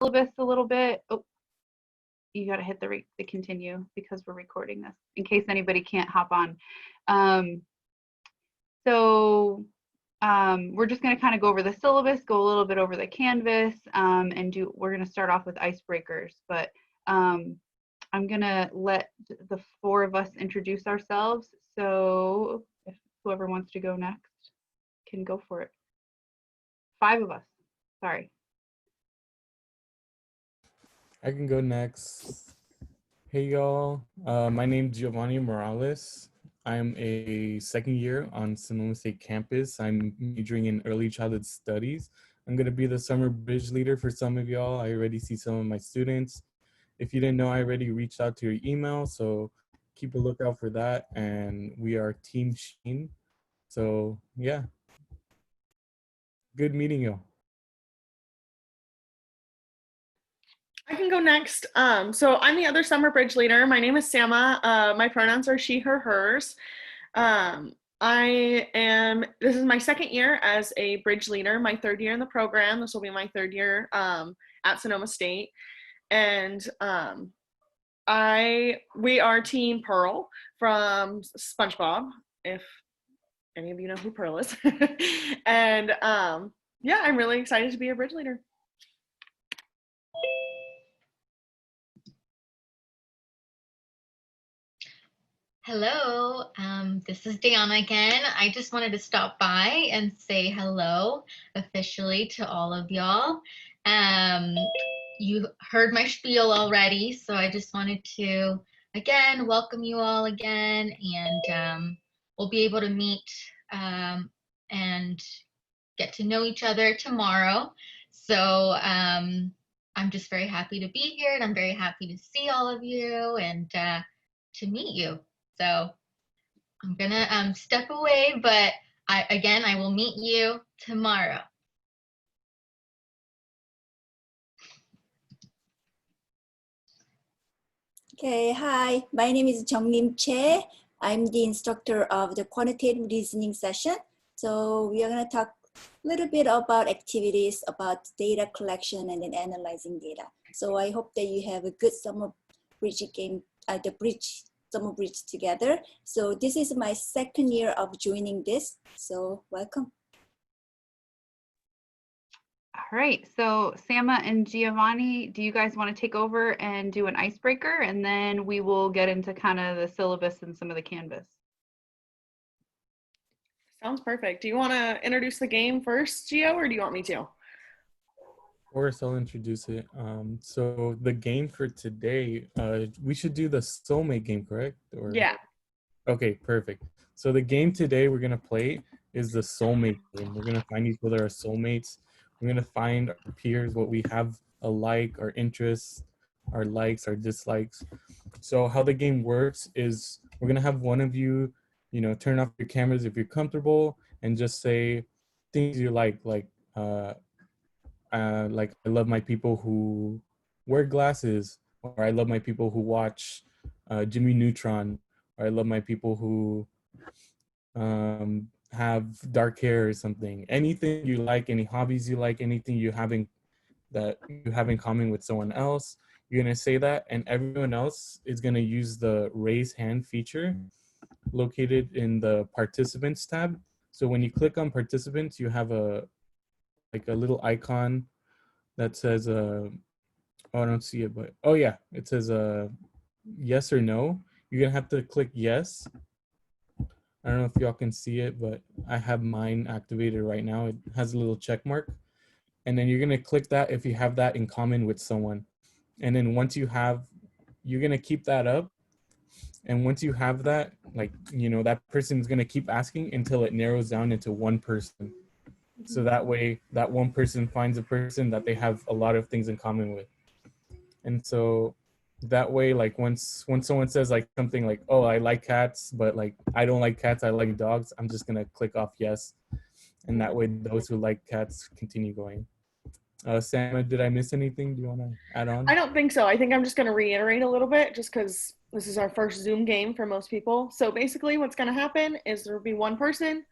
syllabus a little bit. Oh, you got to hit the continue because we're recording this in case anybody can't hop on. We're just going to kind of go over the syllabus, go a little bit over the Canvas, and we're going to start off with icebreakers. But I'm going to let the four of us introduce ourselves. So if whoever wants to go next can go for it. Five of us. Sorry. I can go next. Hey y'all, my name's Giovanni Morales. I'm a second year on Sonoma State campus. I'm majoring in early childhood studies. I'm gonna be the summer bridge leader for some of y'all. I already see some of my students. If you didn't know, I already reached out to your email, so keep a lookout for that. And we are Team Sheen. So yeah, good meeting y'all. I can go next. So I'm the other summer bridge leader. My name is Sama. My pronouns are she, her, hers. This is my second year as a bridge leader, my third year in the program. This will be my third year at Sonoma State. And we are Team Pearl from SpongeBob, if any of you know who Pearl is. And yeah, I'm really excited to be a bridge leader. Hello, this is Diana again. I just wanted to stop by and say hello officially to all of y'all. You heard my spiel already, so I just wanted to, again, welcome you all again, and we'll be able to meet and get to know each other tomorrow. So I'm just very happy to be here, and I'm very happy to see all of you and to meet you. So I'm gonna step away, but I will meet you tomorrow. Okay, hi, my name is Junglim Che. I'm the instructor of the quantitative reasoning session. So we are gonna talk a little bit about activities, about data collection and then analyzing data. So I hope that you have a good summer bridge game, summer bridge together. So this is my second year of joining this. So welcome. All right, so Sama and Giovanni, do you guys want to take over and do an icebreaker? And then we will get into kind of the syllabus and some of the Canvas. Sounds perfect. Do you want to introduce the game first, Gio, or do you want me to? Of course, I'll introduce it. So the game for today, we should do the soulmate game, correct? Or... Yeah. Okay, perfect. So the game today we're gonna play is the soulmate game. We're gonna find each other our soulmates. We're gonna find our peers, what we have alike, our interests, our likes, our dislikes. So how the game works is we're gonna have one of you, turn off your cameras if you're comfortable and just say things you like I love my people who wear glasses, or I love my people who watch Jimmy Neutron, or I love my people who have dark hair or something. Anything you like, any hobbies you like, anything that you have in common with someone else, you're gonna say that, and everyone else is gonna use the raise hand feature located in the participants tab. So when you click on participants, you have a little icon that says oh, I don't see it, but oh yeah, it says yes or no. You're gonna have to click yes. I don't know if y'all can see it, but I have mine activated right now. It has a little check mark, and then you're gonna click that if you have that in common with someone. And then once you have, you're gonna keep that up, and once you have that, that person's gonna keep asking until it narrows down into one person. So that way, that one person finds a person that they have a lot of things in common with. And so that way, when someone says something like, oh, I like cats, but I don't like cats, I like dogs, I'm just gonna click off yes. And that way those who like cats continue going. Sam, did I miss anything? Do you want to add on? I don't think so. I think I'm just going to reiterate a little bit just because this is our first Zoom game for most people. So basically what's going to happen is there will be one person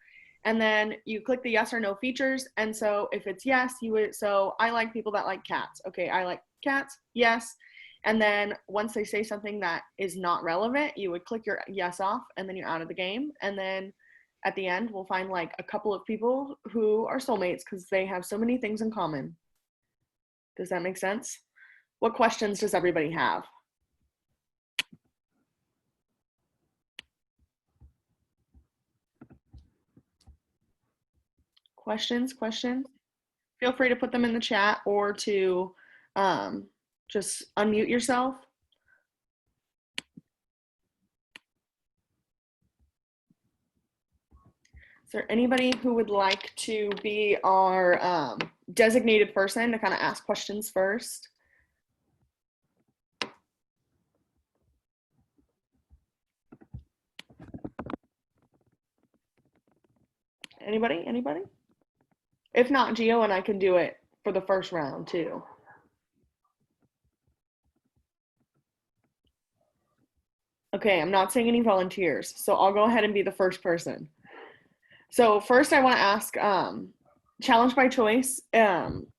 and then you click the yes or no features. And so if it's yes, you would, so I like people that like cats. Okay, I like cats, yes. And then once they say something that is not relevant, you would click your yes off, and then you're out of the game. And then at the end, we'll find like a couple of people who are soulmates because they have so many things in common. Does that make sense? What questions does everybody have? Questions? Feel free to put them in the chat or to just unmute yourself. Is there anybody who would like to be our designated person to kind of ask questions first? Anybody? If not, Gio and I can do it for the first round too. Okay, I'm not seeing any volunteers, so I'll go ahead and be the first person. So first I want to ask, challenge by choice,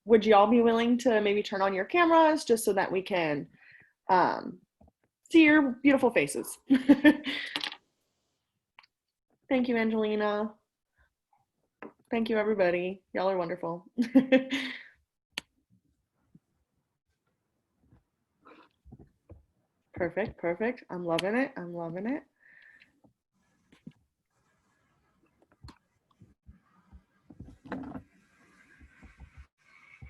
would y'all be willing to maybe turn on your cameras just so that we can see your beautiful faces? Thank you, Angelina. Thank you, everybody. Y'all are wonderful. Perfect. I'm loving it.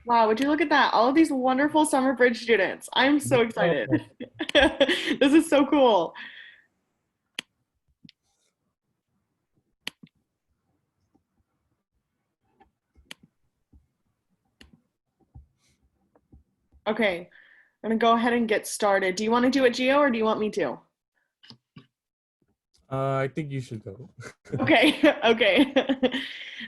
Wow, would you look at that? All of these wonderful Summer Bridge students. I'm so excited. This is so cool. Okay, I'm gonna go ahead and get started. Do you want to do it, Gio, or do you want me to? I think you should go. Okay.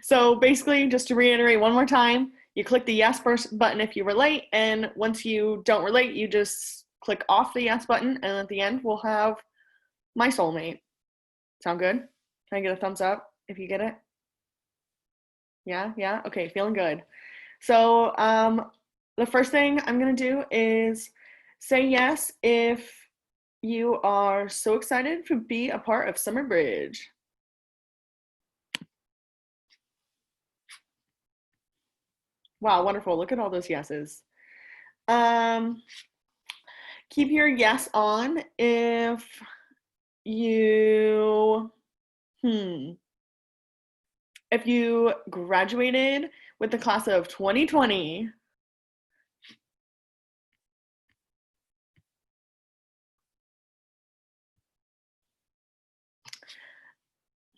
So basically, just to reiterate one more time, you click the yes button if you relate, and once you don't relate, you just click off the yes button, and at the end, we'll have my soulmate. Sound good? Can I get a thumbs up if you get it? Yeah? Okay, feeling good. So the first thing I'm gonna do is say yes if you are so excited to be a part of Summer Bridge. Wow, wonderful. Look at all those yeses. Keep your yes on if you, if you graduated with the class of 2020.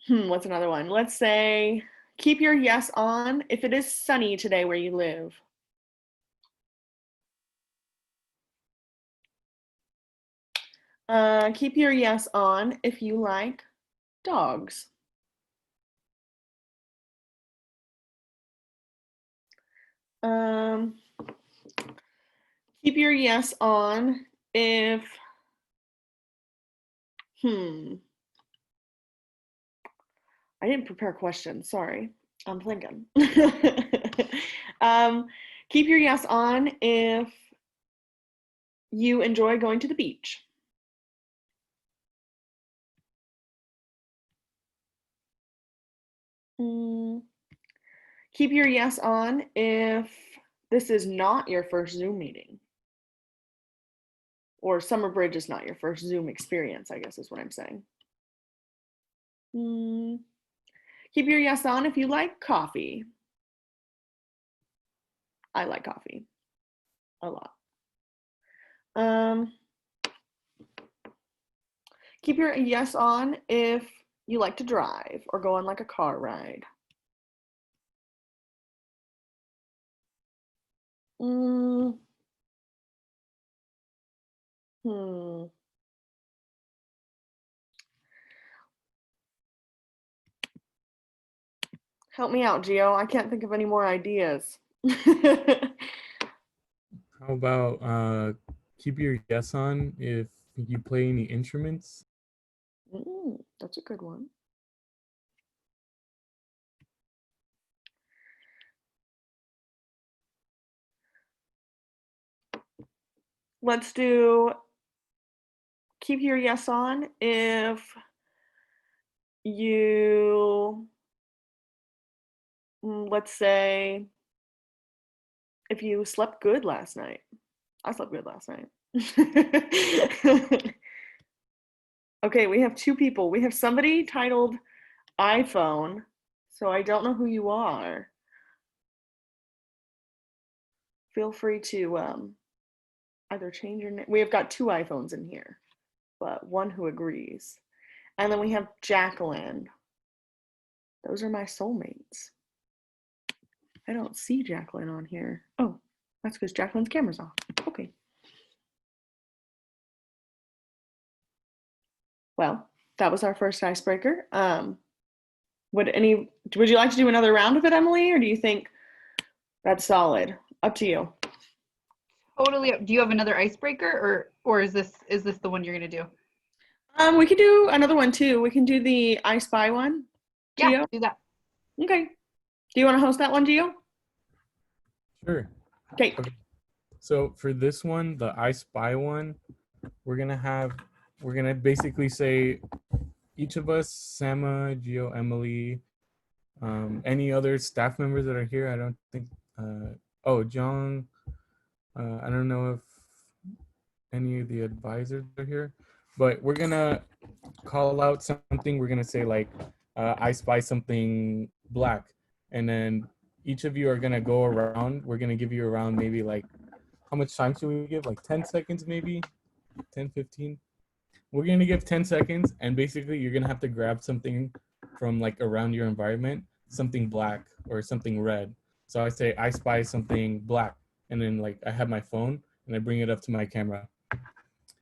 What's another one? Let's say, keep your yes on if it is sunny today where you live. Keep your yes on if you like dogs. Keep your yes on if, I didn't prepare questions, sorry. I'm thinking. Keep your yes on if you enjoy going to the beach. Keep your yes on if this is not your first Zoom meeting. Or Summer Bridge is not your first Zoom experience, I guess is what I'm saying. Keep your yes on if you like coffee. I like coffee a lot. Keep your yes on if you like to drive or go on like a car ride. Help me out, Gio. I can't think of any more ideas. How about keep your yes on if you play any instruments? That's a good one. let's do keep your yes on if you, let's say, if you slept good last night. I slept good last night. Okay, we have two people. We have somebody titled iPhone, so I don't know who you are. Feel free to either change your name. We have got two iPhones in here, but one who agrees. And then we have Jacqueline. Those are my soulmates. I don't see Jacqueline on here. Oh, that's because Jacqueline's camera's off. Okay. Well, that was our first icebreaker. Would you like to do another round of it, Emily, or do you think that's solid? Up to you. Totally. Do you have another icebreaker, or is this the one you're gonna do? We could do another one too. We can do the I Spy one. Yeah, Gio? do that. Okay. Do you want to host that one, Gio? Sure. Okay. Okay. So for this one, the I Spy one, we're gonna basically say each of us, Sama, Gio, Emily, any other staff members that are here. I don't think. Oh, John. I don't know if any of the advisors are here, but we're gonna call out something. We're gonna say like, I spy something black, and then each of you are gonna go around. We're gonna give you around maybe like, how much time should we give? Like 10 seconds, maybe 10, 15. We're gonna give 10 seconds, and basically you're gonna have to grab something from like around your environment, something black or something red. So I say I spy something black, and then like I have my phone and I bring it up to my camera.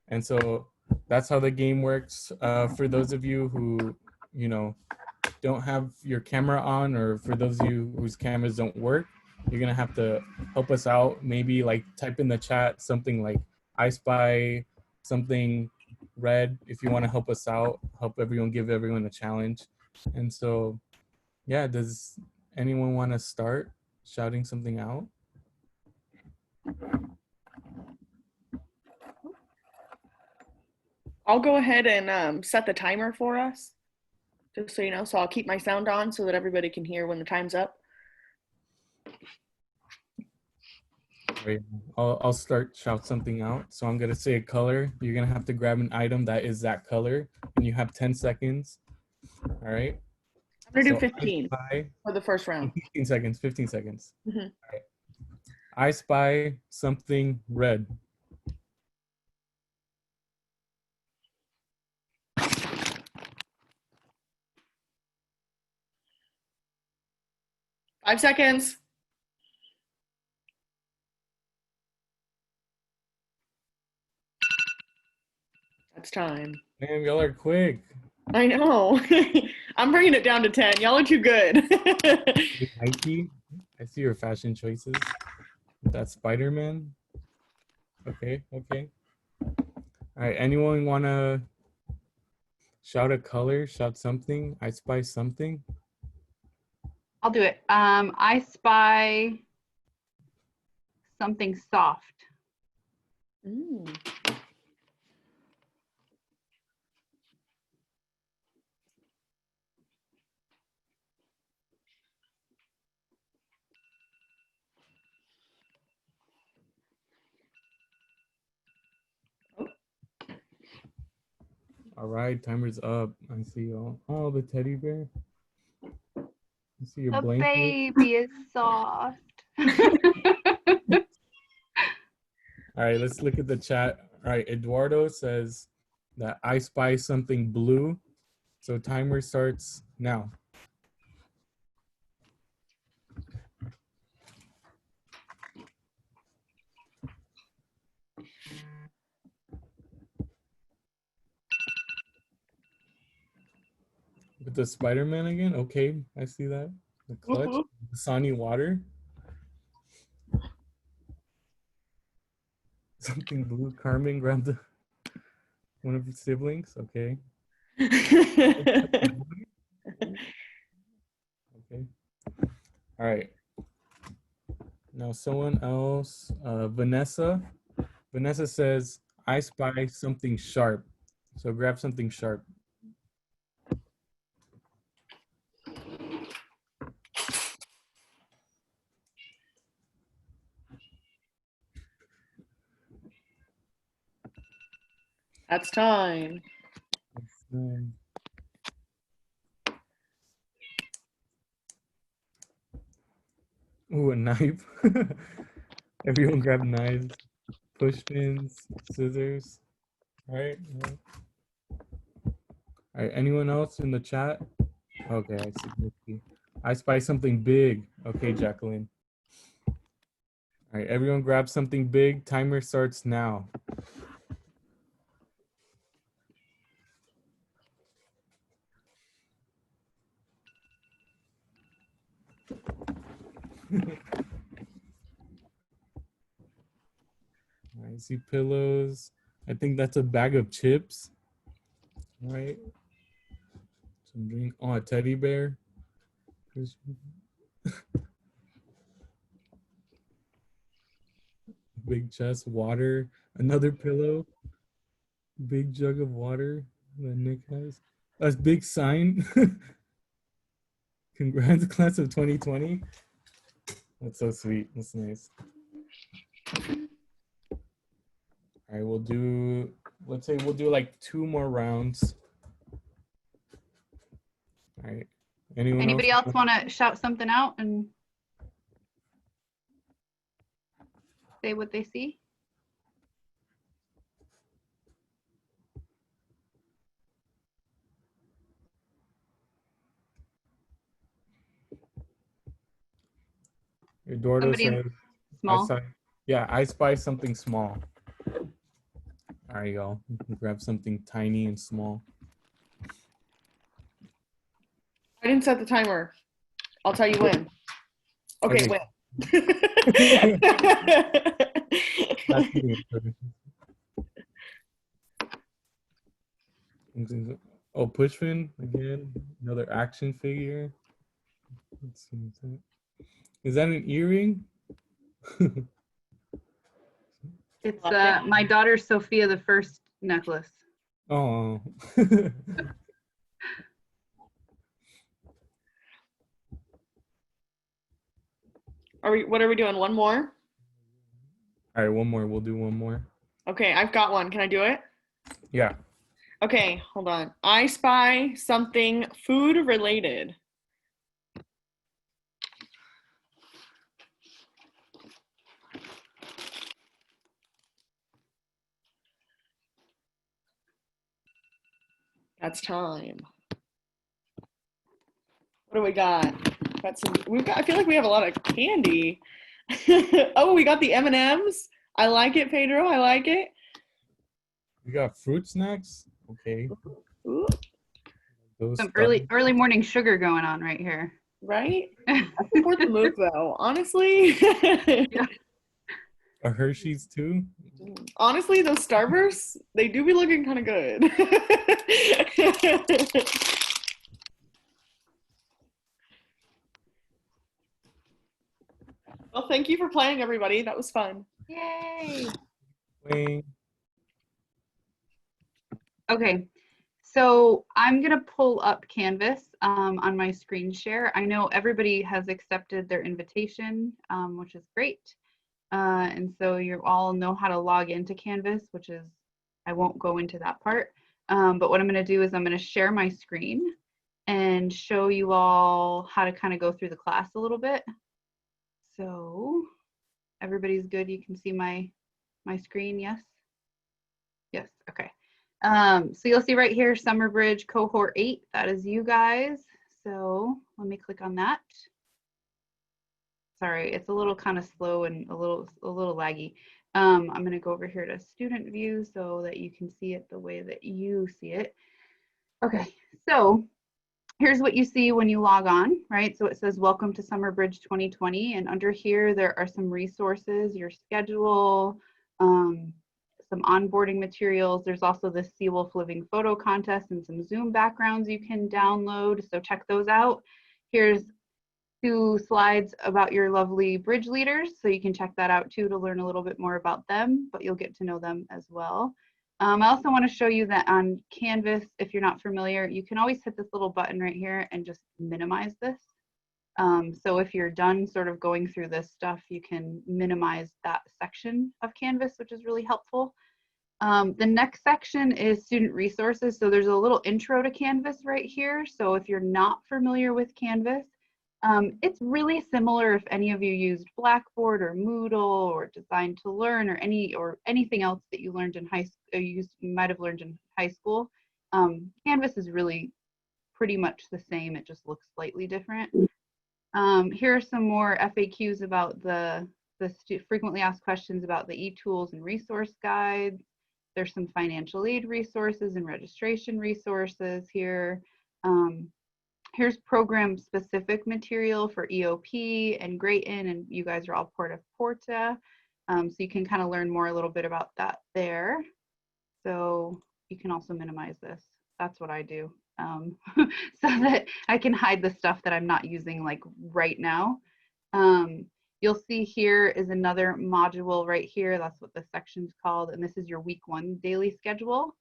And so that's how the game works. For those of you who, don't have your camera on, or for those of you whose cameras don't work, you're gonna have to help us out. Maybe like type in the chat something like I spy something red if you want to help us out, give everyone a challenge. And so, yeah, does anyone want to start shouting something out? I'll go ahead and set the timer for us, just so you know. So I'll keep my sound on so that everybody can hear when the time's up. Right. I'll shout something out. So I'm gonna say a color. You're gonna have to grab an item that is that color, and you have 10 seconds. All right. I'm gonna do So 15 for the first round. 15 seconds. 15 seconds. Mhm. All right. I spy something red. Five seconds. That's time. Man, y'all are quick. I know. I'm bringing it down to 10. Y'all are too good. Nike. I see your fashion choices. That's Spider-Man. Okay. Okay. All right. Anyone wanna shout a color? Shout something. I spy something. I'll do it. I spy something soft. Mm. All right, timer's up. I see y'all. Oh, the teddy bear. I see your The blanket. baby is soft. All right, let's look at the chat. All right, Eduardo says that I spy something blue. So timer starts now. With the Spider-Man again? Okay, I see that. The clutch, the Sonny water. Something blue. Carmen grabbed one of his siblings. Okay. Okay. All right. Now someone else, Vanessa. Vanessa says, I spy something sharp. So grab something sharp. That's time. Ooh, a knife. Everyone grab knives, push pins, scissors. All right. All right. Anyone else in the chat? Okay, I see. I spy something big. Okay, Jacqueline. All right, everyone grab something big. Timer starts now. I see pillows. I think that's a bag of chips. All right. Some drink. Oh, a teddy bear. Big chest, water, another pillow, big jug of water that Nick has. A big sign. Congrats, class of 2020. That's so sweet. That's nice. All right, we'll do, let's say we'll do like 2 more rounds. All right. Anybody else want to shout something out and say what they see? Eduardo says, small. I spy something small. There you go. You can grab something tiny and small. I didn't set the timer. I'll tell you when. Okay, when. Oh, Pushpin again. Another action figure. Let's see. Is that an earring? It's my daughter Sophia the First necklace. Oh. What are we doing? One more? All right, one more. We'll do one more. Okay, I've got one. Can I do it? Yeah. Okay, hold on. I spy something food related. That's time. What do we got? I feel like we have a lot of candy. Oh, we got the M&Ms. I like it, Pedro. I like it. We got fruit snacks. Okay. Ooh. Some early morning sugar going on right here. Right? I support the move though, honestly. Yeah. A Hershey's too. Honestly, those Starbursts, they do be looking kind of good. Well, thank you for playing, everybody. That was fun. Yay. Wayne. Okay, so I'm gonna pull up Canvas on my screen share. I know everybody has accepted their invitation, which is great. And so you all know how to log into Canvas, which is, I won't go into that part. But what I'm gonna do is I'm gonna share my screen and show you all how to kind of go through the class a little bit. So everybody's good, you can see my screen, yes? Yes, okay. So you'll see right here, Summer Bridge Cohort 8, that is you guys. So let me click on that. Sorry, it's a little kind of slow and a little laggy. I'm gonna go over here to student view so that you can see it the way that you see it. Okay, so here's what you see when you log on, right? So it says, welcome to Summer Bridge 2020. And under here, there are some resources, your schedule, some onboarding materials. There's also the Seawolf Living Photo Contest and some Zoom backgrounds you can download. So check those out. Here's 2 slides about your lovely bridge leaders, so you can check that out too to learn a little bit more about them, but you'll get to know them as well. I also want to show you that on Canvas, if you're not familiar, you can always hit this little button right here and just minimize this. So if you're done sort of going through this stuff, you can minimize that section of Canvas, which is really helpful. The next section is student resources. So there's a little intro to Canvas right here. So if you're not familiar with Canvas, it's really similar if any of you used Blackboard or Moodle or Design to Learn or anything else that you learned in high school, you might have learned in high school. Canvas is really pretty much the same. It just looks slightly different. Here are some more FAQs about the frequently asked questions about the e-tools and resource guides. There's some financial aid resources and registration resources here. Here's program-specific material for EOP and Grayton, and you guys are all part of Porta. So you can kind of learn more a little bit about that there. So you can also minimize this. That's what I do. So that I can hide the stuff that I'm not using like right now. You'll see here is another module right here. That's what the section's called. And this is your week 1 daily schedule.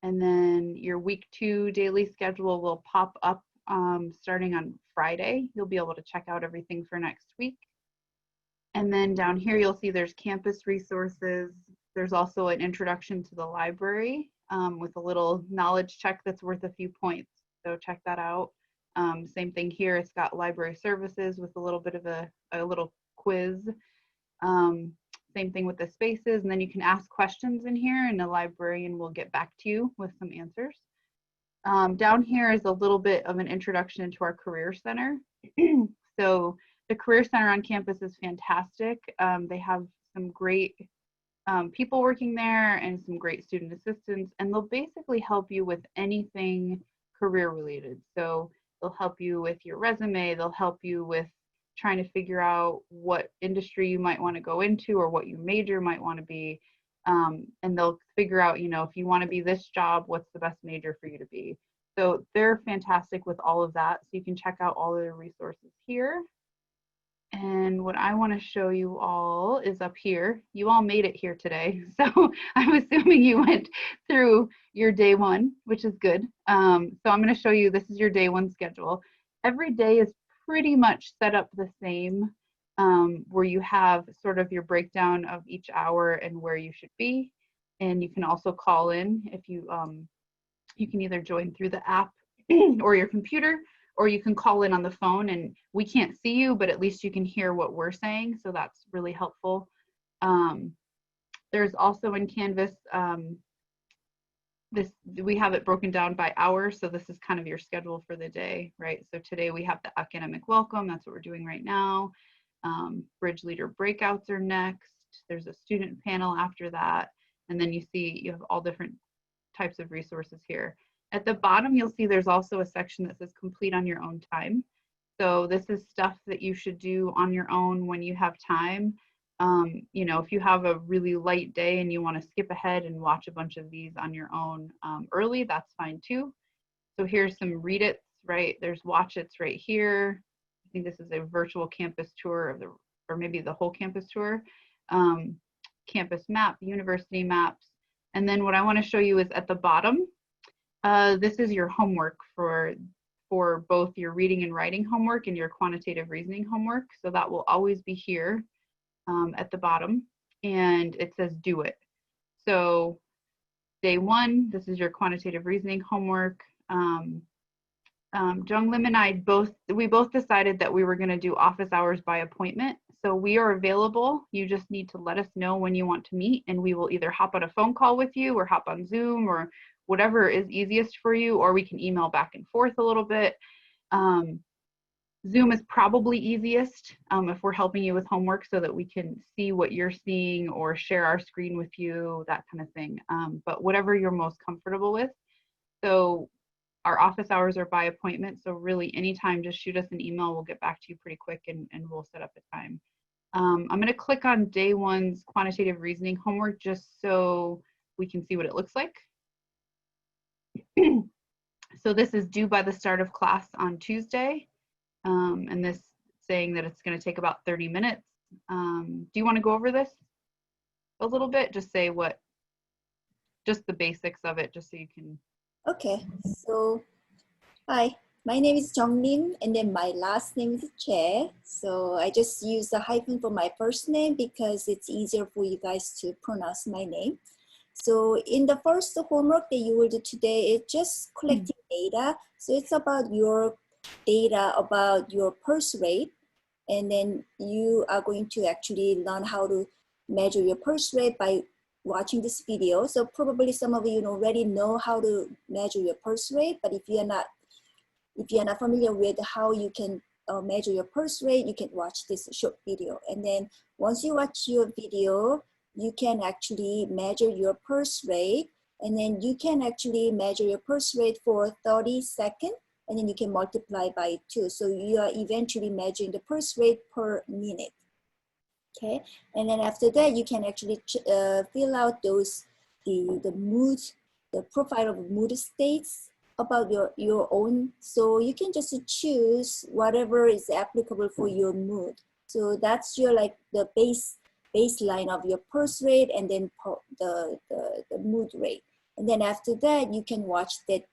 And then your week 2 daily schedule will pop up starting on Friday. You'll be able to check out everything for next week. And then down here, you'll see there's campus resources. There's also an introduction to the library with a little knowledge check that's worth a few points. So check that out. Same thing here. It's got library services with a little bit of a little quiz. Same thing with the spaces. And then you can ask questions in here and the librarian will get back to you with some answers. Down here is a little bit of an introduction to our Career Center. So the Career Center on campus is fantastic. They have some great people working there and some great student assistants, and they'll basically help you with anything career related. So they'll help you with your resume, they'll help you with trying to figure out what industry you might want to go into or what your major might want to be. And they'll figure out, you know, if you want to be this job, what's the best major for you to be. So they're fantastic with all of that. So you can check out all of their resources here. And what I want to show you all is up here. You all made it here today. So I'm assuming you went through your day 1, which is good. So I'm going to show you, this is your day 1 schedule. Every day is pretty much set up the same, where you have sort of your breakdown of each hour and where you should be. And you can also call in if you, you can either join through the app or your computer, or you can call in on the phone and we can't see you, but at least you can hear what we're saying. So that's really helpful. There's also in Canvas, we have it broken down by hour. So this is kind of your schedule for the day, right? So today we have the academic welcome. That's what we're doing right now. Bridge leader breakouts are next. There's a student panel after that. And then you see you have all different types of resources here. At the bottom, you'll see there's also a section that says complete on your own time. So this is stuff that you should do on your own when you have time. You know, if you have a really light day and you want to skip ahead and watch a bunch of these on your own early, that's fine too. So here's some read it's, right? There's watch it's right here. I think this is a virtual campus tour of the, or maybe the whole campus tour. Campus map, university maps. And then what I want to show you is at the bottom, this is your homework for both your reading and writing homework and your quantitative reasoning homework. So that will always be here at the bottom, and it says do it. So day 1, this is your quantitative reasoning homework. Jung Lim and I both decided that we were going to do office hours by appointment. So we are available. You just need to let us know when you want to meet, and we will either hop on a phone call with you or hop on Zoom or whatever is easiest for you, or we can email back and forth a little bit. Zoom is probably easiest if we're helping you with homework so that we can see what you're seeing or share our screen with you, that kind of thing. But whatever you're most comfortable with. So our office hours are by appointment. So really anytime, just shoot us an email. We'll get back to you pretty quick and we'll set up a time. I'm going to click on day 1's quantitative reasoning homework just so we can see what it looks like. So this is due by the start of class on Tuesday. And this saying that it's going to take about 30 minutes. Do you want to go over this a little bit? Just say just the basics of it, just so you can. Okay, so hi, my name is Jung Lim, and then my last name is Che. So I just use the hyphen for my first name because it's easier for you guys to pronounce my name. So in the first homework that you will do today, it's just collecting data. So it's about your data about your pulse rate. And then you are going to actually learn how to measure your pulse rate by watching this video. So probably some of you already know how to measure your pulse rate, but if you're not familiar with how you can measure your pulse rate, you can watch this short video. And then once you watch your video, you can actually measure your pulse rate. And then you can actually measure your pulse rate for 30 seconds. And then you can multiply by 2. So you are eventually measuring the pulse rate per minute. Okay. And then after that, you can actually fill out the mood, the profile of mood states about your own. So you can just choose whatever is applicable for your mood. So that's your the baseline of your pulse rate, and then the mood rate. And then after that, you can watch that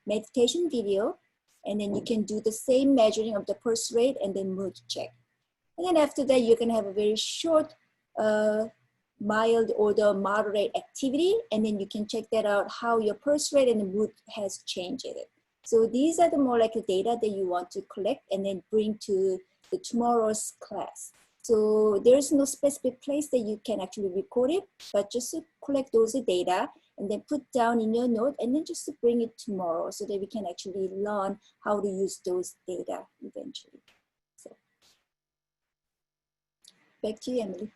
meditation video, and then you can do the same measuring of the pulse rate and then mood check. And then after that, you can have a very short, mild or the moderate activity, and then you can check that out how your pulse rate and the mood has changed. So these are the more like the data that you want to collect and then bring to the tomorrow's class. So there's no specific place that you can actually record it, but just to collect those data and then put down in your note, and then just to bring it tomorrow so that we can actually learn how to use those data eventually. So back to you, Emily.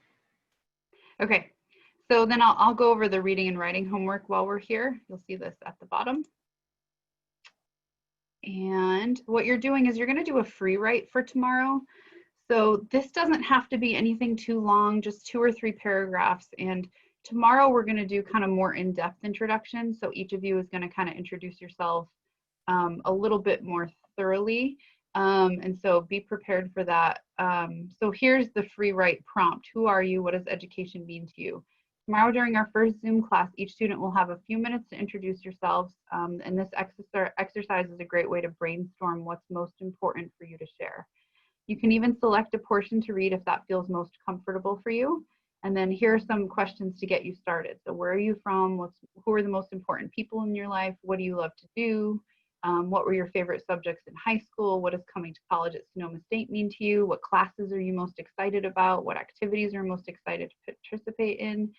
Okay, so then I'll go over the reading and writing homework while we're here. You'll see this at the bottom. And what you're doing is you're going to do a free write for tomorrow. So this doesn't have to be anything too long, just 2 or 3 paragraphs. And tomorrow we're going to do kind of more in-depth introduction. So each of you is going to kind of introduce yourself a little bit more thoroughly. And so be prepared for that. So here's the free write prompt. Who are you? What does education mean to you? Tomorrow during our first Zoom class, each student will have a few minutes to introduce yourselves. And this exercise is a great way to brainstorm what's most important for you to share. You can even select a portion to read if that feels most comfortable for you. And then here are some questions to get you started. So where are you from? Who are the most important people in your life? What do you love to do? What were your favorite subjects in high school? What does coming to college at Sonoma State mean to you? What classes are you most excited about? What activities are you most excited to participate in?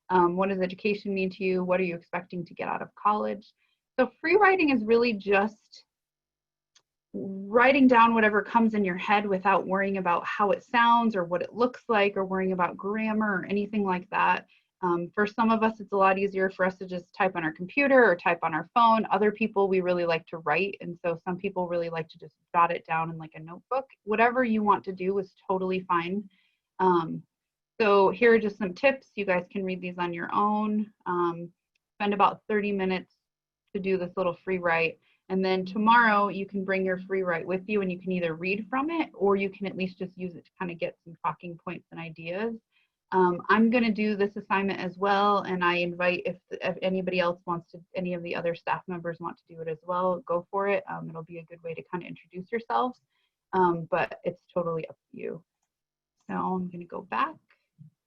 What does education mean to you? What are you expecting to get out of college? So free writing is really just writing down whatever comes in your head without worrying about how it sounds or what it looks like or worrying about grammar or anything like that. For some of us, it's a lot easier for us to just type on our computer or type on our phone. Other people, we really like to write. And so some people really like to just jot it down in like a notebook. Whatever you want to do is totally fine. So here are just some tips. You guys can read these on your own. Spend about 30 minutes to do this little free write. And then tomorrow you can bring your free write with you and you can either read from it or you can at least just use it to kind of get some talking points and ideas. I'm going to do this assignment as well, and I invite if anybody else wants to, any of the other staff members want to do it as well, go for it. It'll be a good way to kind of introduce yourselves, but it's totally up to you. So I'm going to go back,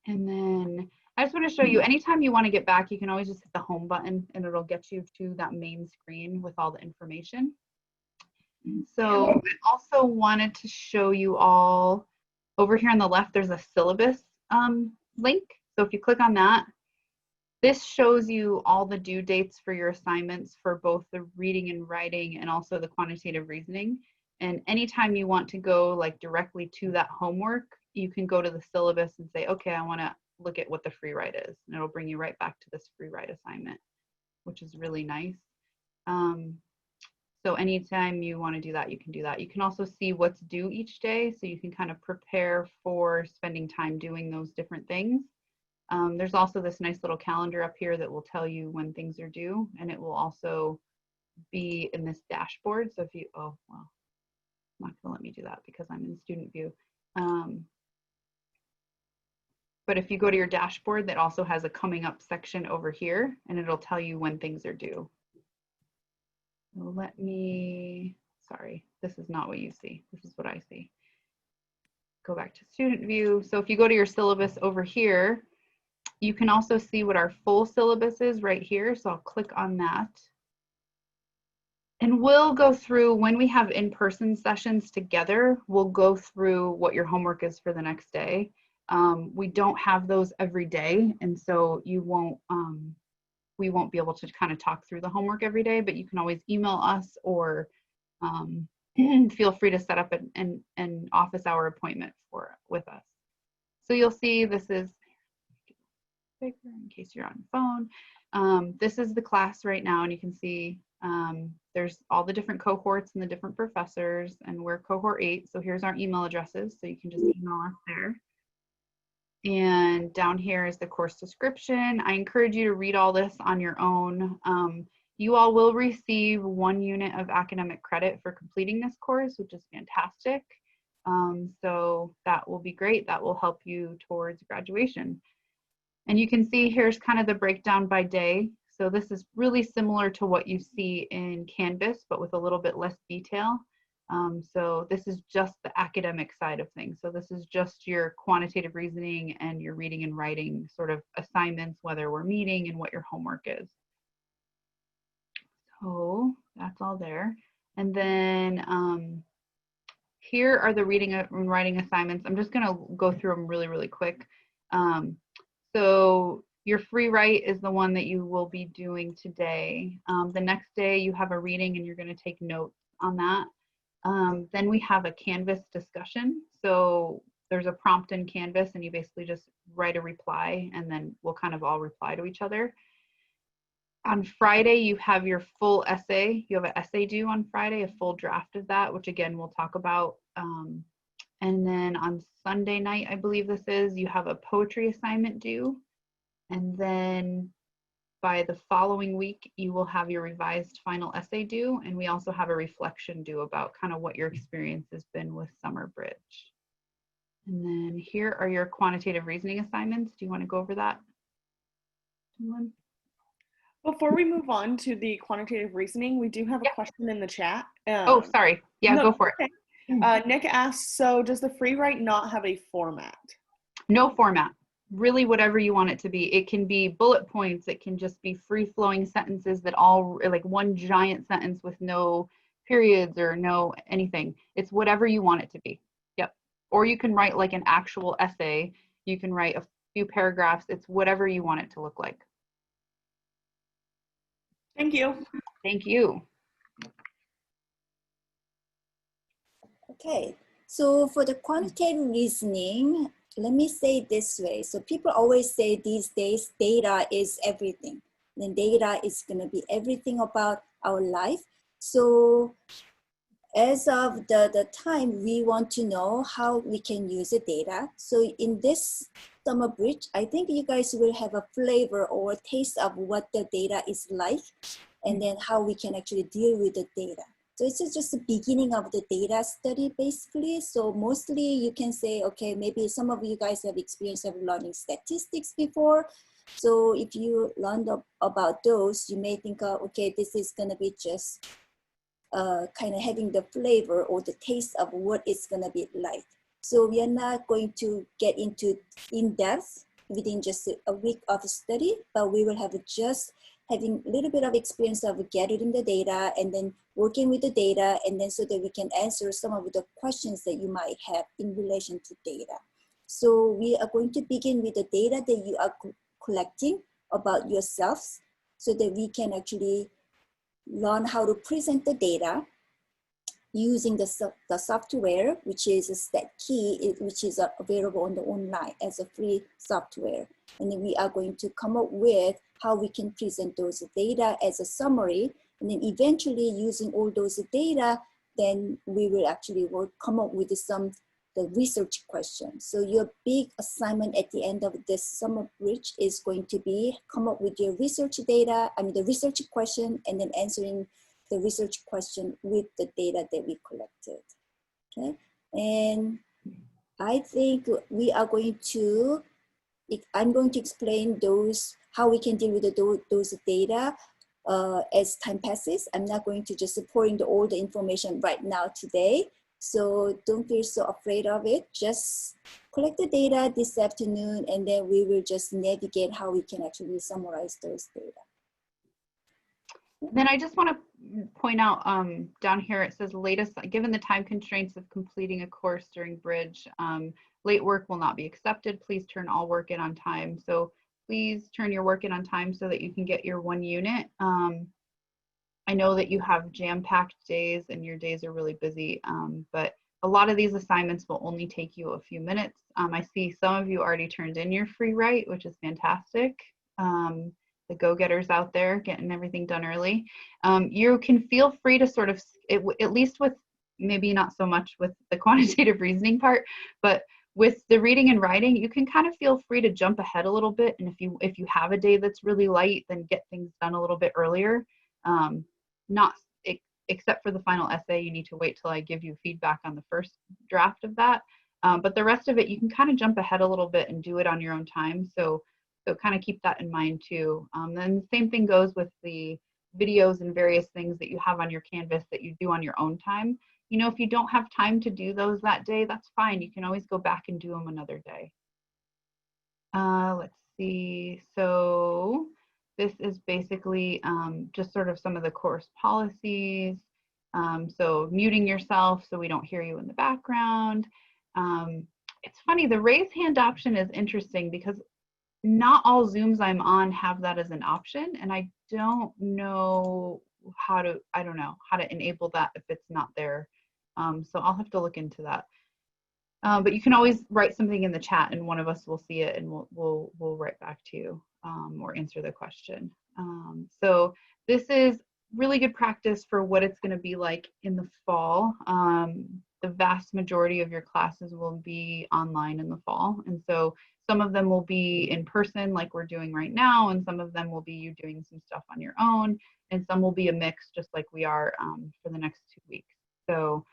and then I just want to show you, anytime you want to get back, you can always just hit the home button and it'll get you to that main screen with all the information. So I also wanted to show you all, over here on the left, there's a syllabus link. So if you click on that, this shows you all the due dates for your assignments for both the reading and writing and also the quantitative reasoning. And anytime you want to go like directly to that homework, you can go to the syllabus and say, okay, I want to look at what the free write is. And it'll bring you right back to this free write assignment, which is really nice. So anytime you want to do that, you can do that. You can also see what's due each day, so you can kind of prepare for spending time doing those different things. There's also this nice little calendar up here that will tell you when things are due, and it will also be in this dashboard. So if you, oh, well, not gonna let me do that because I'm in student view. But if you go to your dashboard, that also has a coming up section over here, and it'll tell you when things are due. Let me, sorry, this is not what you see. This is what I see. Go back to student view. So if you go to your syllabus over here, you can also see what our full syllabus is right here. So I'll click on that. And we'll go through, when we have in-person sessions together, we'll go through what your homework is for the next day. We don't have those every day, and so you won't, we won't be able to kind of talk through the homework every day, but you can always email us or feel free to set up an office hour appointment with us. So you'll see this is, bigger in case you're on phone. This is the class right now, and you can see there's all the different cohorts and the different professors, and we're cohort 8. So here's our email addresses, so you can just email us there. And down here is the course description. I encourage you to read all this on your own. You all will receive 1 unit of academic credit for completing this course, which is fantastic. So that will be great. That will help you towards graduation. And you can see here's kind of the breakdown by day. So this is really similar to what you see in Canvas, but with a little bit less detail. So this is just the academic side of things. So this is just your quantitative reasoning and your reading and writing sort of assignments, whether we're meeting and what your homework is. So that's all there. And then here are the reading and writing assignments. I'm just gonna go through them really, really quick. So your free write is the one that you will be doing today. The next day you have a reading and you're gonna take notes on that. Then we have a Canvas discussion. So there's a prompt in Canvas and you basically just write a reply and then we'll kind of all reply to each other. On Friday, you have your full essay. You have an essay due on Friday, a full draft of that, which again, we'll talk about. And then on Sunday night, I believe this is, you have a poetry assignment due. And then by the following week, you will have your revised final essay due. And we also have a reflection due about kind of what your experience has been with Summer Bridge. And then here are your quantitative reasoning assignments. Do you want to go over that? Anyone? Before we move on to the quantitative reasoning, we do have a question in the chat. Oh, sorry. Yeah, no, go for okay. it. Nick asks, so does the free write not have a format? No format. Really whatever you want it to be. It can be bullet points. It can just be free-flowing sentences that all, like one giant sentence with no periods or no anything. It's whatever you want it to be. Yep. Or you can write like an actual essay. You can write a few paragraphs. It's whatever you want it to look like. Thank you. Thank you. Okay, so for the quantitative reasoning, let me say it this way. So people always say these days, data is everything. Then data is gonna be everything about our life. So as of the time, we want to know how we can use the data. So in this summer bridge, I think you guys will have a flavor or a taste of what the data is like, and then how we can actually deal with the data. So it's just the beginning of the data study, basically. So mostly you can say, okay, maybe some of you guys have experience of learning statistics before. So if you learned about those, you may think, okay, this is gonna be just kind of having the flavor or the taste of what it's gonna be like. So we are not going to get into in-depth within just a week of study, but we will have just having a little bit of experience of gathering the data and then working with the data, and then so that we can answer some of the questions that you might have in relation to data. So we are going to begin with the data that you are collecting about yourselves so that we can actually learn how to present the data using the software, which is StatKey, which is available on the online as a free software. And then we are going to come up with how we can present those data as a summary. And then eventually using all those data, then we will actually come up with the research questions. So your big assignment at the end of this summer bridge is going to be come up with your research data, the research question, and then answering the research question with the data that we collected. Okay, and I think we are going to, I'm going to explain how we can deal with those data as time passes. I'm not going to just pour in all the information right now today. So don't feel so afraid of it. Just collect the data this afternoon, and then we will just navigate how we can actually summarize those data. Then I just want to point out down here, it says latest, given the time constraints of completing a course during bridge, late work will not be accepted. Please turn all work in on time. So please turn your work in on time so that you can get your 1 unit. I know that you have jam-packed days and your days are really busy, but a lot of these assignments will only take you a few minutes. I see some of you already turned in your free write, which is fantastic. The go-getters out there getting everything done early. You can feel free to sort of, at least with, maybe not so much with the quantitative reasoning part, but with the reading and writing, you can kind of feel free to jump ahead a little bit. And if you have a day that's really light, then get things done a little bit earlier. Not except for the final essay, you need to wait till I give you feedback on the first draft of that. But the rest of it, you can kind of jump ahead a little bit and do it on your own time. So kind of keep that in mind too. Then the same thing goes with the videos and various things that you have on your Canvas that you do on your own time. You know, if you don't have time to do those that day, that's fine. You can always go back and do them another day. Let's see. So this is basically just sort of some of the course policies. So muting yourself so we don't hear you in the background. It's funny, the raise hand option is interesting because not all Zooms I'm on have that as an option, and I don't know how to, enable that if it's not there. So I'll have to look into that. But you can always write something in the chat and one of us will see it and we'll write back to you or answer the question. So this is really good practice for what it's going to be like in the fall. The vast majority of your classes will be online in the fall. And so some of them will be in person like we're doing right now, and some of them will be you doing some stuff on your own, and some will be a mix just like we are for the next 2 weeks. So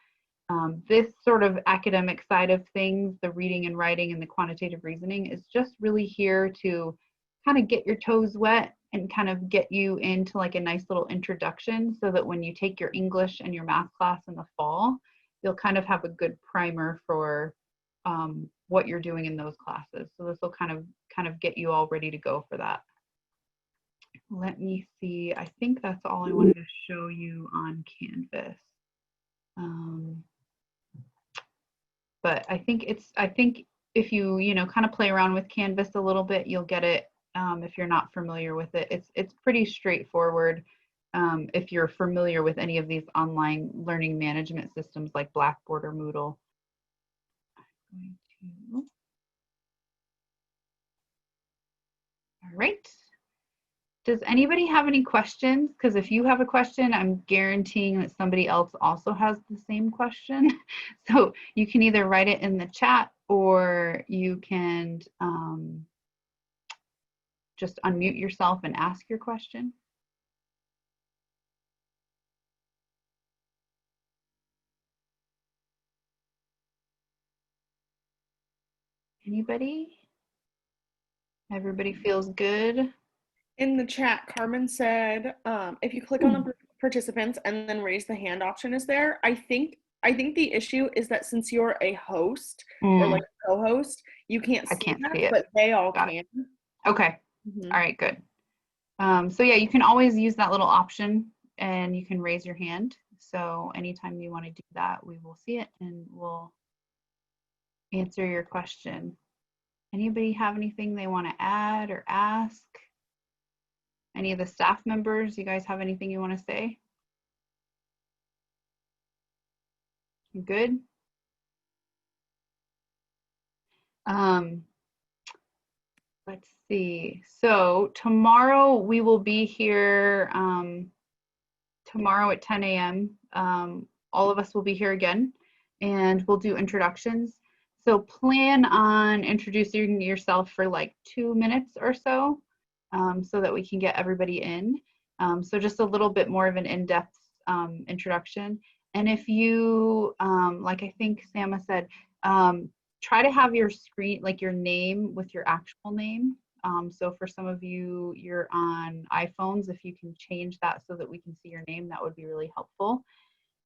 this sort of academic side of things, the reading and writing and the quantitative reasoning, is just really here to kind of get your toes wet and kind of get you into like a nice little introduction so that when you take your English and your math class in the fall, you'll kind of have a good primer for what you're doing in those classes. So this will kind of get you all ready to go for that. Let me see. I think that's all I wanted to show you on Canvas. But I think if you kind of play around with Canvas a little bit, you'll get it. If you're not familiar with it, it's pretty straightforward. If you're familiar with any of these online learning management systems like Blackboard or Moodle. All right. Does anybody have any questions? Because if you have a question, I'm guaranteeing that somebody else also has the same question. So you can either write it in the chat or you can just unmute yourself and ask your question. Anybody? Everybody feels good? In the chat, Carmen said, if you click on the participants and then raise the hand option is there. I think the issue is that since you're a host or like a co-host, you can't see that, but they all can. Okay. All right, good. So yeah, you can always use that little option and you can raise your hand. So anytime you want to do that, we will see it and we'll answer your question. Anybody have anything they want to add or ask? Any of the staff members, you guys have anything you want to say? You good? Let's see. So tomorrow we will be here, tomorrow at 10 a.m. All of us will be here again and we'll do introductions. So plan on introducing yourself for like 2 minutes or so, so that we can get everybody in. So just a little bit more of an in-depth introduction. And if you, like I think Sama said, try to have your screen, like your name with your actual name. So for some of you, you're on iPhones, if you can change that so that we can see your name, that would be really helpful.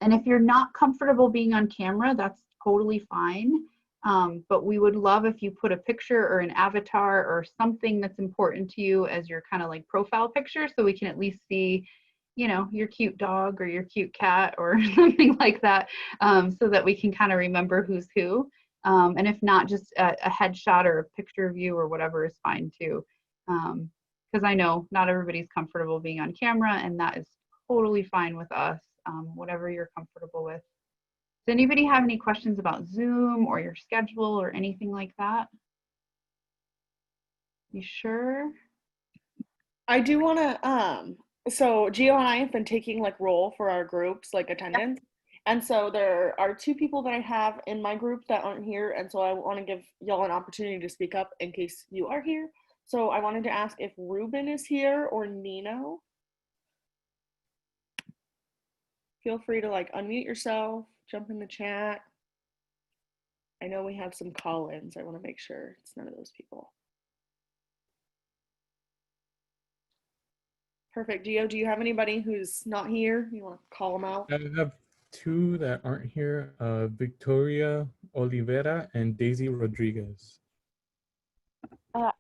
And if you're not comfortable being on camera, that's totally fine. But we would love if you put a picture or an avatar or something that's important to you as your kind of like profile picture, so we can at least see, you know, your cute dog or your cute cat or something like that, so that we can kind of remember who's who. And if not, just a headshot or a picture of you or whatever is fine too. Because I know not everybody's comfortable being on camera, and that is totally fine with us. Whatever you're comfortable with. Does anybody have any questions about Zoom or your schedule or anything like that? You sure? I do want to, so Gio and I have been taking like roll for our groups, like attendance. And so there are 2 people that I have in my group that aren't here. And so I want to give y'all an opportunity to speak up in case you are here. So I wanted to ask if Ruben is here or Nino. Feel free to like unmute yourself, jump in the chat. I know we have some call-ins. I want to make sure it's none of those people. Perfect. Gio, do you have anybody who's not here? You want to call them out? I have 2 that aren't here, Victoria Oliveira and Daisy Rodriguez.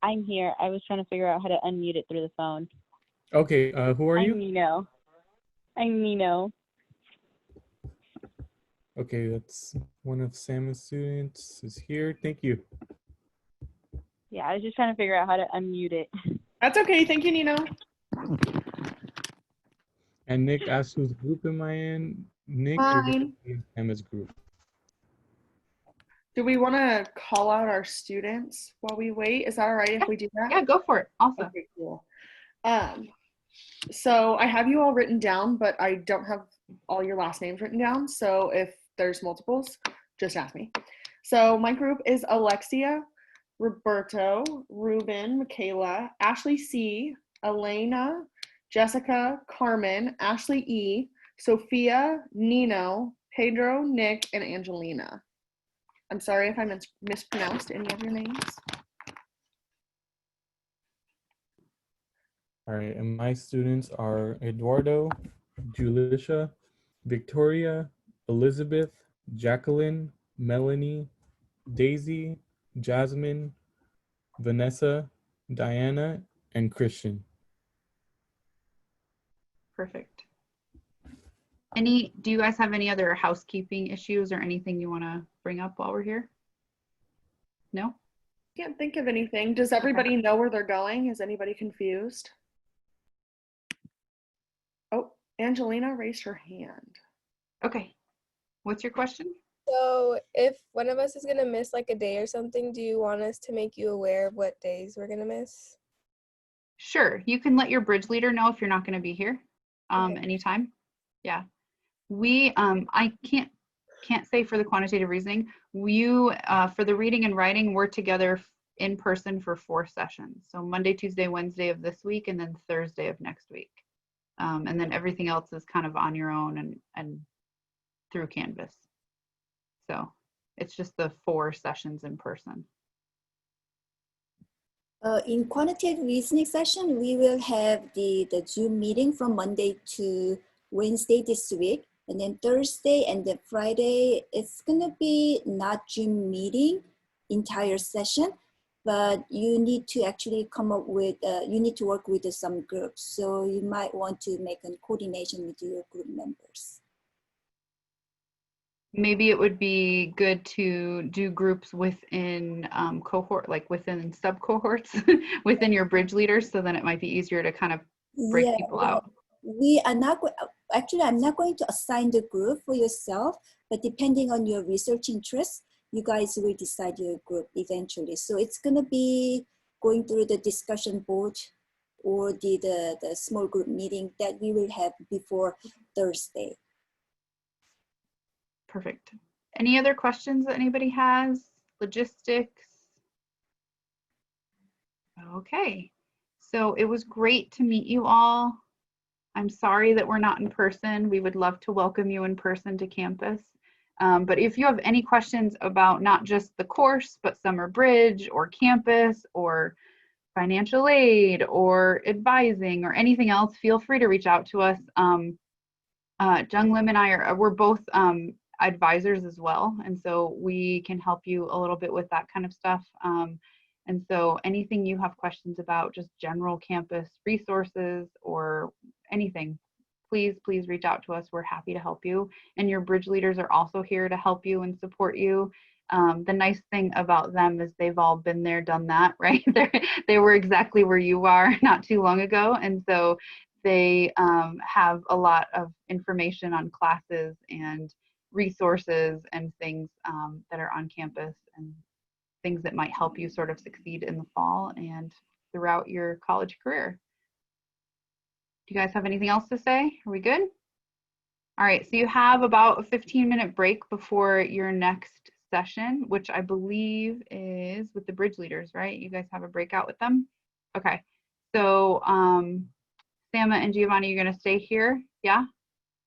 I'm here. I was trying to figure out how to unmute it through the phone. Okay, who are you? I'm Nino. Okay, that's one of Sam's students is here. Thank you. Yeah, I was just trying to figure out how to unmute it. That's okay. Thank you, Nino. And Nick asked whose group am I in? Nick, you're going to Fine. be in Emma's group. Do we want to call out our students while we wait? Is that all right if we do that? Yeah, go for it. Awesome. Okay, cool. So I have you all written down, but I don't have all your last names written down. So if there's multiples, just ask me. So my group is Alexia, Roberto, Ruben, Michaela, Ashley C, Elena, Jessica, Carmen, Ashley E, Sophia, Nino, Pedro, Nick, and Angelina. I'm sorry if I mispronounced any of your names. All right, and my students are Eduardo, Julisha, Victoria, Elizabeth, Jacqueline, Melanie, Daisy, Jasmine, Vanessa, Diana, and Christian. Perfect. Do you guys have any other housekeeping issues or anything you want to bring up while we're here? No? Can't think of anything. Does everybody know where they're going? Is anybody confused? Oh, Angelina raised her hand. Okay. What's your question? So if one of us is going to miss like a day or something, do you want us to make you aware of what days we're going to miss? Sure. You can let your bridge leader know if you're not going to be here Okay. anytime. Yeah. We, I can't say for the quantitative reasoning. For the reading and writing, we're together in person for 4 sessions. So Monday, Tuesday, Wednesday of this week, and then Thursday of next week. And then everything else is kind of on your own and through Canvas. So it's just the 4 sessions in person. In quantitative reasoning session, we will have the Zoom meeting from Monday to Wednesday this week. And then Thursday and then Friday, it's gonna be not Zoom meeting entire session, but you need to actually come up with, you need to work with some groups. So you might want to make a coordination with your group members. Maybe it would be good to do groups within cohort, like within sub cohorts within your bridge leaders. So then it might be easier to kind of break people out. We are not, actually, I'm not going to assign the group for yourself, but depending on your research interests, you guys will decide your group eventually. So it's gonna be going through the discussion board or the small group meeting that we will have before Thursday. Perfect. Any other questions that anybody has? Logistics? Okay. So it was great to meet you all. I'm sorry that we're not in person. We would love to welcome you in person to campus. But if you have any questions about not just the course, but Summer Bridge or campus or financial aid or advising or anything else, feel free to reach out to us. Jung Lim and we're both advisors as well. And so we can help you a little bit with that kind of stuff. And so anything you have questions about, just general campus resources or anything, please reach out to us. We're happy to help you. And your bridge leaders are also here to help you and support you. The nice thing about them is they've all been there, done that, right? They were exactly where you are not too long ago. And so they have a lot of information on classes and resources and things that are on campus and things that might help you sort of succeed in the fall and throughout your college career. Do you guys have anything else to say? Are we good? All right, so you have about a 15-minute break before your next session, which I believe is with the bridge leaders, right? You guys have a breakout with them? Okay, so Sama and Giovanni, you're gonna stay here, yeah?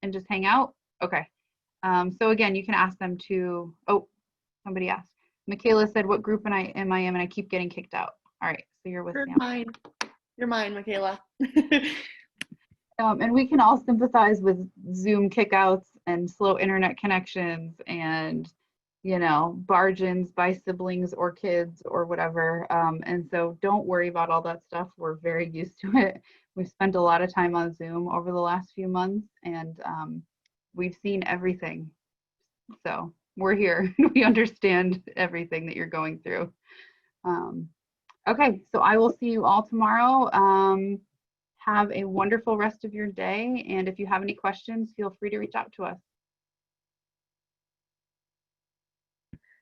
And just hang out? Okay. So again, you can ask them to, oh, somebody asked. Michaela said, what group am I in? And I keep getting kicked out. All right, so you're with You're Sam. mine. You're mine, Michaela. And we can all sympathize with Zoom kickouts and slow internet connections and, you know, bargains by siblings or kids or whatever. And so don't worry about all that stuff. We're very used to it. We've spent a lot of time on Zoom over the last few months, and we've seen everything. So we're here. We understand everything that you're going through. Okay, so I will see you all tomorrow. Have a wonderful rest of your day. And if you have any questions, feel free to reach out to us.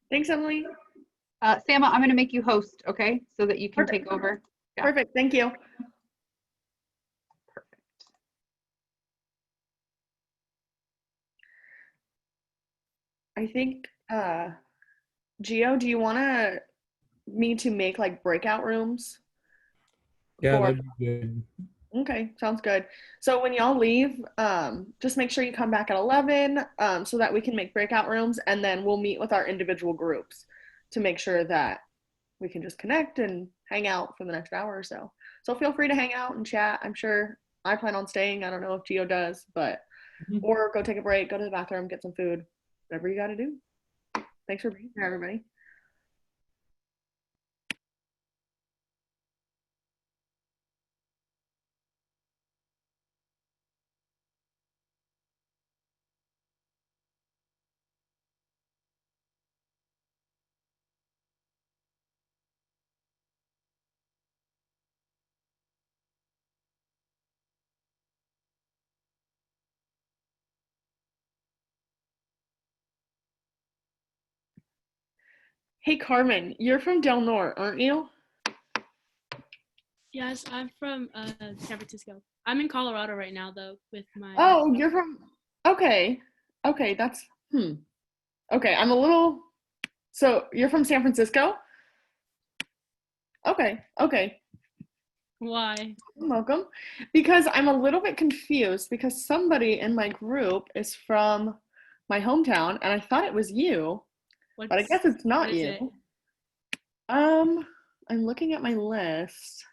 Thanks, Emily. Sama, I'm going to make you host, okay? So that you can Perfect. take over. Yeah. Perfect. Thank you. Perfect. I think, Gio, do you want me to make like breakout rooms? Yeah, For- that'd be good. Okay, sounds good. So when y'all leave, just make sure you come back at 11 so that we can make breakout rooms, and then we'll meet with our individual groups to make sure that we can just connect and hang out for the next hour or so. So feel free to hang out and chat. I'm sure I plan on staying. I don't know if Gio does, but or go take a break, go to the bathroom, get some food, whatever you got to do. Thanks for being here, everybody. Hey, Carmen, you're from Del Norte, aren't you? Yes, I'm from San Francisco. I'm in Colorado right now, though, with my. Oh, you're from. Okay, okay, that's Okay, I'm a little. So you're from San Francisco? Okay, okay. Why? Welcome. Because I'm a little bit confused because somebody in my group is from my hometown, and I thought it was you, but I guess it's not what is you. it? I'm looking at my list.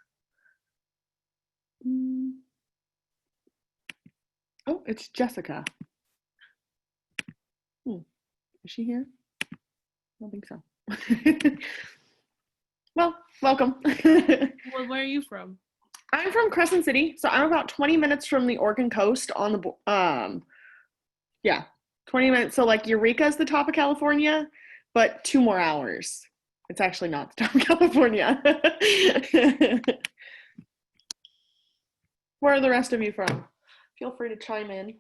Oh, it's Jessica. Is she here? I don't think so. Well, welcome. Well, where are you from? I'm from Crescent City, so I'm about 20 minutes from the Oregon coast on the yeah, 20 minutes. So like Eureka is the top of California, but 2 more hours. It's actually not the top of California. Where are the rest of you from? Feel free to chime in.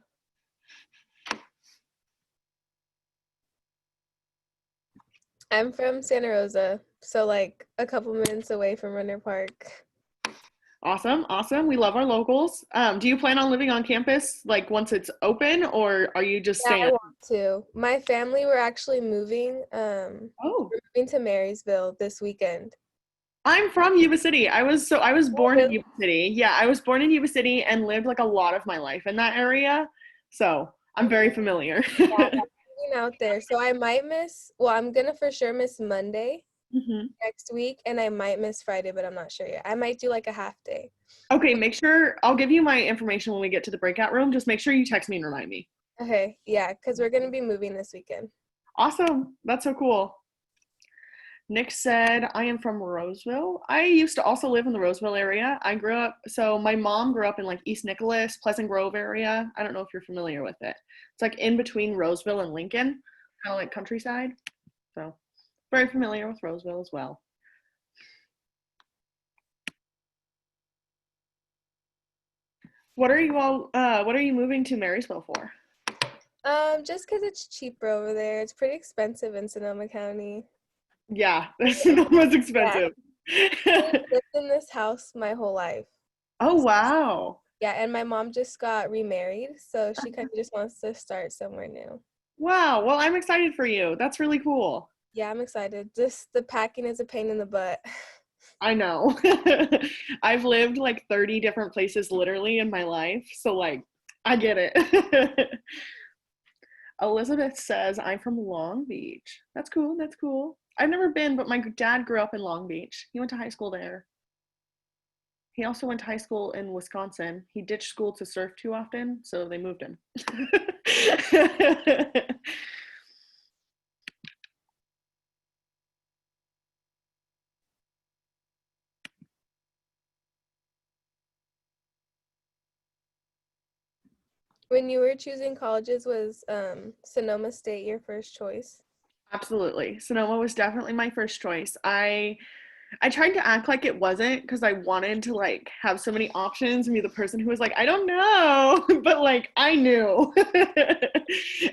I'm from Santa Rosa, so like a couple minutes away from Runner Park. Awesome, awesome. We love our locals. Do you plan on living on campus like once it's open, or are you just Yeah, staying? I want to. My family were actually moving. Oh, We're moving to Marysville this weekend. I'm from Yuba City. I was born in really? Yuba City. Yeah, I was born in Yuba City and lived like a lot of my life in that area. So I'm very familiar. Yeah, being out there. So I might miss, well, I'm gonna for sure miss Monday hmm next week, and I might miss Friday, but I'm not sure yet. I might do like a half day. Okay, make sure I'll give you my information when we get to the breakout room. Just make sure you text me and remind me. Okay, yeah, because we're gonna be moving this weekend. Awesome. That's so cool. Nick said, I am from Roseville. I used to also live in the Roseville area. So my mom grew up in like East Nicholas, Pleasant Grove area. I don't know if you're familiar with it. It's like in between Roseville and Lincoln, kind of like countryside. So very familiar with Roseville as well. What are you moving to Marysville for? Just because it's cheaper over there. It's pretty expensive in Sonoma County. Yeah, Sonoma's expensive. I've lived in this house my whole life. Oh, wow. Yeah, and my mom just got remarried, so she kind of just wants to start somewhere new. Wow. Well, I'm excited for you. That's really cool. Yeah, I'm excited. Just the packing is a pain in the butt. I know. I've lived like 30 different places literally in my life. So, like, I get it. Elizabeth says, I'm from Long Beach. That's cool. That's cool. I've never been, but my dad grew up in Long Beach. He went to high school there. He also went to high school in Wisconsin. He ditched school to surf too often, so they moved him. When you were choosing colleges, was Sonoma State your first choice? Absolutely. Sonoma was definitely my first choice. I tried to act like it wasn't because I wanted to like have so many options and be the person who was like, I don't know, but like I knew.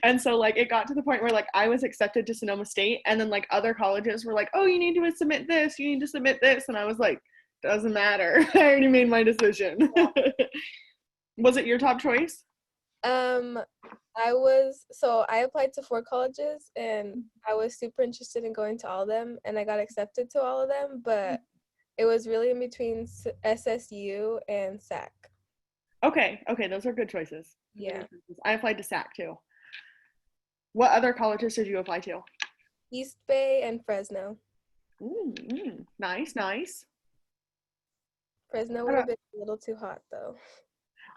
And so like it got to the point where like I was accepted to Sonoma State and then like other colleges were like, oh, you need to submit this, you need to submit this. And I was like, doesn't matter. I already made my decision. Was it your top choice? I applied to 4 colleges and I was super interested in going to all of them and I got accepted to all of them, but it was really in between SSU and SAC. Okay, those are good choices. Yeah. I applied to SAC too. What other colleges did you apply to? East Bay and Fresno. Nice, nice. Fresno would have been a little too hot though.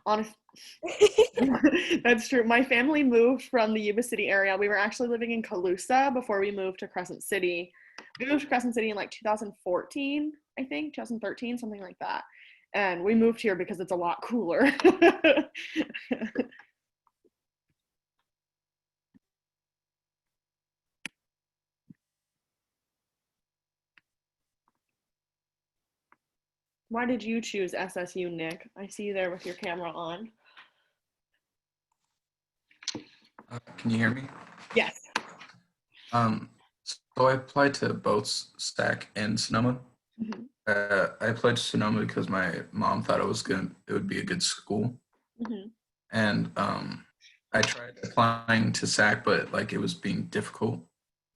Honest, that's true. My family moved from the Yuba City area. We were actually living in Colusa before we moved to Crescent City. We moved to Crescent City in like 2014, I think, 2013, something like that. And we moved here because it's a lot cooler. Why did you choose SSU, Nick? I see you there with your camera on. Can you hear me? Yes. So I applied to both SAC and Sonoma. Mm-hmm. I applied to Sonoma because my mom thought it would be a good school. Mm-hmm. And I tried applying to SAC, but like it was being difficult.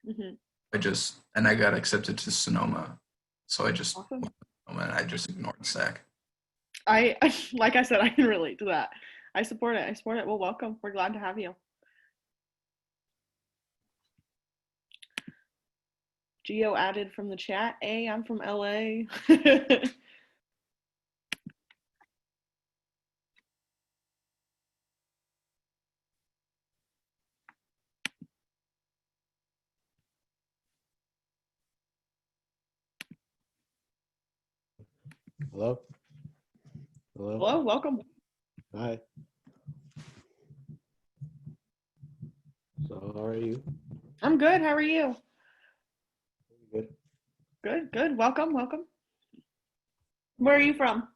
Mm-hmm. I got accepted to Sonoma. So I just Awesome. went to Sonoma and I just ignored SAC. I like I said, I can relate to that. I support it. Well, welcome. We're glad to have you. Geo added from the chat, hey, I'm from LA. Hello? Hello? Hello, welcome. Hi. So how are you? I'm good. How are you? Good. Good. Welcome. Where are you from?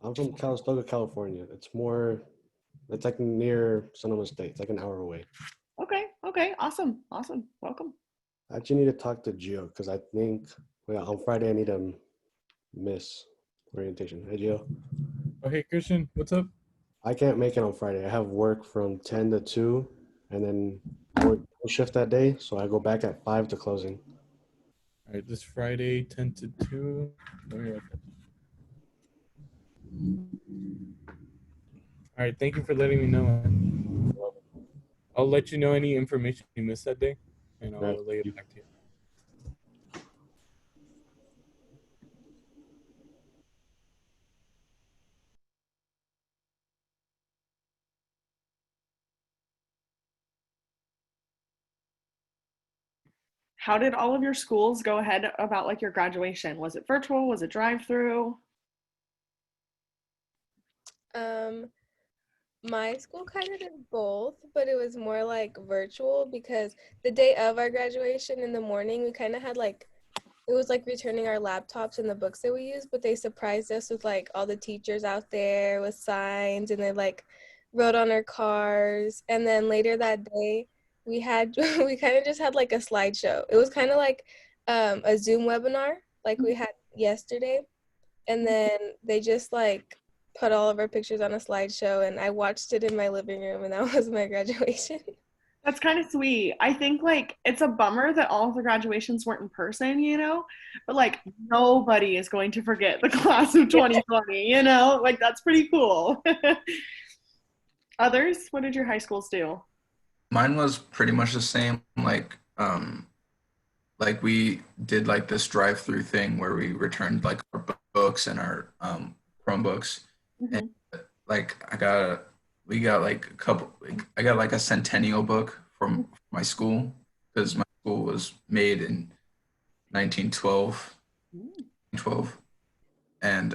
I'm from Calistoga, California. It's like near Sonoma State. It's like an hour away. Okay. Awesome. Welcome. I actually need to talk to Gio because I think on Friday I need to miss orientation. Hey, Gio. Oh, hey, Christian, what's up? I can't make it on Friday. I have work from 10 to 2 and then I work shift that day. So I go back at 5 to closing. All right, this Friday, 10 to 2. Let me write that. All right, thank you for letting me know. I'll let you know any information you missed that day, and I'll relay it back to you. How did all of your schools go ahead about like your graduation? Was it virtual? Was it drive-through? My school kind of did both, but it was more like virtual because the day of our graduation in the morning, we kind of had like, it was like returning our laptops and the books that we used, but they surprised us with like all the teachers out there with signs and they like wrote on our cars. And then later that day, we had, we kind of just had like a slideshow. It was kind of like a Zoom webinar like we had yesterday. And then they just like put all of our pictures on a slideshow and I watched it in my living room and that was my graduation. That's kind of sweet. I think like it's a bummer that all of the graduations weren't in person, you know, but like nobody is going to forget the class of 2020, you know, like that's pretty cool. Others, what did your high schools do? Mine was pretty much the same. Like we did like this drive-through thing where we returned like our books and our Chromebooks. Mm-hmm. Like we got like a couple. Like, I got like a centennial book from my school because my school was made in 1912, and